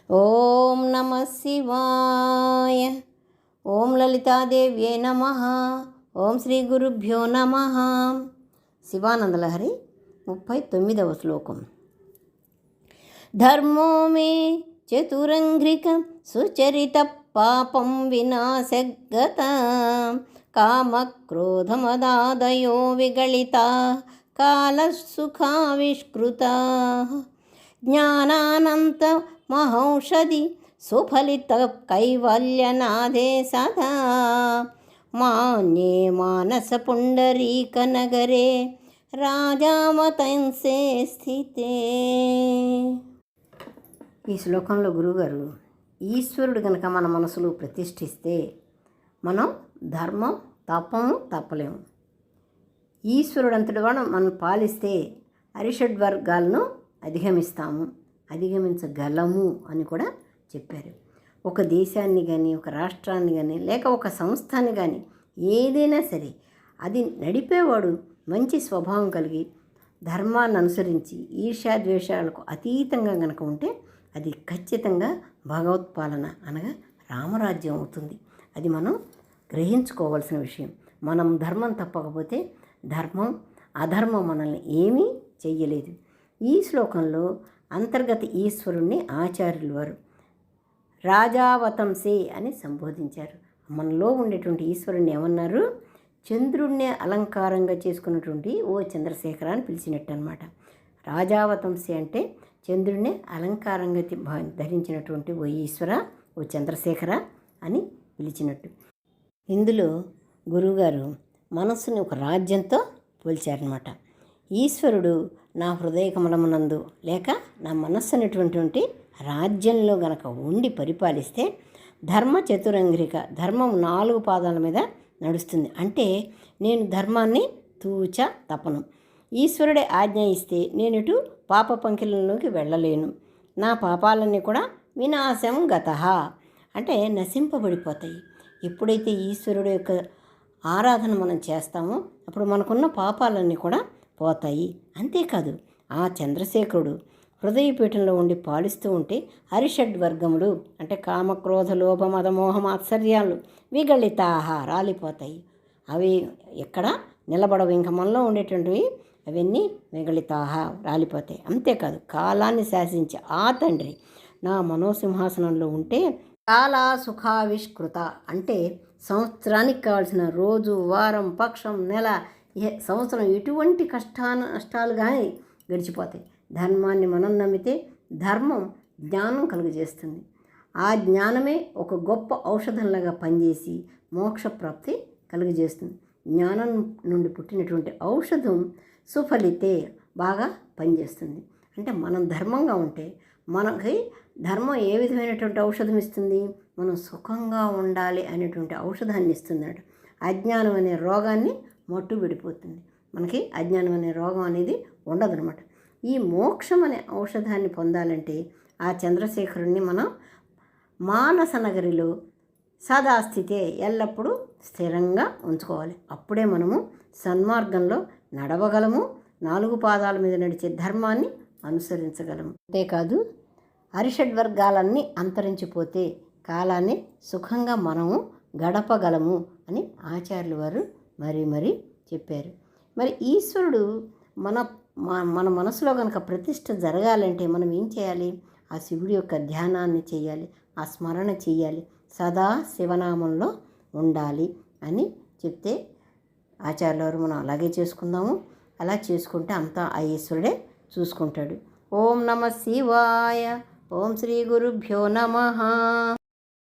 ఓం నమః శివాయ. ఓం లలితాదేవ్యై నమః. ఓం శ్రీ గురుభ్యో నమః. శివానందలహరి 39వ శ్లోకం. ధర్మో మే చతురంఘ్రిక సుచరిత పాపం వినాశగత కామక్రోధమదాదయో విగళిత కాలసుఖావిష్కృత జ్ఞానానంత మహౌషధి సుఫలిత కైవల్యనాదే సదా మాన్యే మానస పుండరీక నగరే రాజావతంసే స్థితే. ఈ శ్లోకంలో గురువుగారు ఈశ్వరుడు కనుక మన మనసులో ప్రతిష్ఠిస్తే మనం ధర్మం తప్పము తప్పలేము. ఈశ్వరుడు అంతటి వాడు మనం పాలిస్తే అరిషడ్వర్గాలను అధిగమించగలము అని కూడా చెప్పారు. ఒక దేశాన్ని కానీ ఒక రాష్ట్రాన్ని కానీ లేక ఒక సంస్థని కానీ ఏదైనా సరే అది నడిపేవాడు మంచి స్వభావం కలిగి ధర్మాన్ని అనుసరించి ఈర్ష్యాద్వేషాలకు అతీతంగా కనుక ఉంటే అది ఖచ్చితంగా భగవత్పాలన అనగా రామరాజ్యం అవుతుంది. అది మనం గ్రహించుకోవాల్సిన విషయం. మనం ధర్మం తప్పకపోతే అధర్మం మనల్ని ఏమీ చెయ్యలేదు. ఈ శ్లోకంలో అంతర్గత ఈశ్వరుణ్ణి ఆచార్యులు వారు రాజావతంసే అని సంబోధించారు. మనలో ఉండేటువంటి ఈశ్వరుణ్ణి ఏమన్నారు? చంద్రుణ్ణి అలంకారంగా చేసుకున్నటువంటి ఓ చంద్రశేఖర అని పిలిచినట్టు అనమాట. రాజావతంసే అంటే చంద్రుణ్ణి అలంకారంగా ధరించినటువంటి ఓ ఈశ్వర, ఓ చంద్రశేఖర అని పిలిచినట్టు. ఇందులో గురువుగారు మనస్సుని ఒక రాజ్యంతో పోల్చారనమాట. ఈశ్వరుడు నా హృదయ కమలమునందు లేక నా మనస్సు అనేటువంటి రాజ్యంలో గనక ఉండి పరిపాలిస్తే ధర్మ చతురంగిక, ధర్మం 4 పాదాల మీద నడుస్తుంది. అంటే నేను ధర్మాన్ని తూచ తపను. ఈశ్వరుడే ఆజ్ఞ ఇస్తే నేను ఇటు పాప పంకిలంలోకి వెళ్ళలేను. నా పాపాలన్నీ కూడా వినాశం గతః అంటే నశింపబడిపోతాయి. ఎప్పుడైతే ఈశ్వరుడు యొక్క ఆరాధన మనం చేస్తామో అప్పుడు మనకున్న పాపాలన్నీ కూడా పోతాయి. అంతేకాదు ఆ చంద్రశేఖరుడు హృదయపీఠంలో ఉండి పాలిస్తూ ఉంటే హరిషడ్వర్గములు అంటే కామక్రోధ లోభ మద మోహ మాత్సర్యాలు విగళితాహ రాలిపోతాయి. అవి ఎక్కడ నిలబడవు. ఇంకా మనలో ఉండేటువంటివి అవన్నీ విగళితాహ రాలిపోతాయి. అంతేకాదు కాలాన్ని శాసించే ఆ తండ్రి నా మనోసింహాసనంలో ఉంటే కాల సుఖావిష్కృత అంటే సంవత్సరానికి కావాల్సిన రోజు, వారం, పక్షం, నెల, సంవత్సరం ఎటువంటి నష్టాలు కానీ గడిచిపోతాయి. ధర్మాన్ని మనం నమ్మితే ధర్మం జ్ఞానం కలుగజేస్తుంది. ఆ జ్ఞానమే ఒక గొప్ప ఔషధంలాగా పనిచేసి మోక్షప్రాప్తి కలుగజేస్తుంది. జ్ఞానం నుండి పుట్టినటువంటి ఔషధం సుఫలితే బాగా పనిచేస్తుంది. అంటే మనం ధర్మంగా ఉంటే మనకి ధర్మం ఏ విధమైనటువంటి ఔషధం ఇస్తుంది? మనం సుఖంగా ఉండాలి అనేటువంటి ఔషధాన్ని ఇస్తుందట. అజ్ఞానం అనే రోగాన్ని మట్టు విడిపోతుంది. మనకి అజ్ఞానం అనే రోగం అనేది ఉండదనమాట. ఈ మోక్షం అనే ఔషధాన్ని పొందాలంటే ఆ చంద్రశేఖరుణ్ణి మనం మానస నగరిలో సదాస్థితే ఎల్లప్పుడూ స్థిరంగా ఉంచుకోవాలి. అప్పుడే మనము సన్మార్గంలో నడవగలము, 4 పాదాల మీద నడిచే ధర్మాన్ని అనుసరించగలము. అంతేకాదు అరిషడ్వర్గాలన్నీ అంతరించిపోతే కాలాన్ని సుఖంగా మనము గడపగలము అని ఆచార్యులు వారు మరీ చెప్పారు. మరి ఈశ్వరుడు మన మనసులో కనుక ప్రతిష్ఠ జరగాలంటే మనం ఏం చేయాలి? ఆ శివుడి యొక్క ధ్యానాన్ని చేయాలి, ఆ స్మరణ చేయాలి, సదా శివనామంలో ఉండాలి అని చెప్తే ఆచార్యుల వారు మనం అలాగే చేసుకుందాము. అలా చేసుకుంటే అంతా ఆ ఈశ్వరుడే చూసుకుంటాడు. ఓం నమః శివాయ. ఓం శ్రీ గురుభ్యో నమః.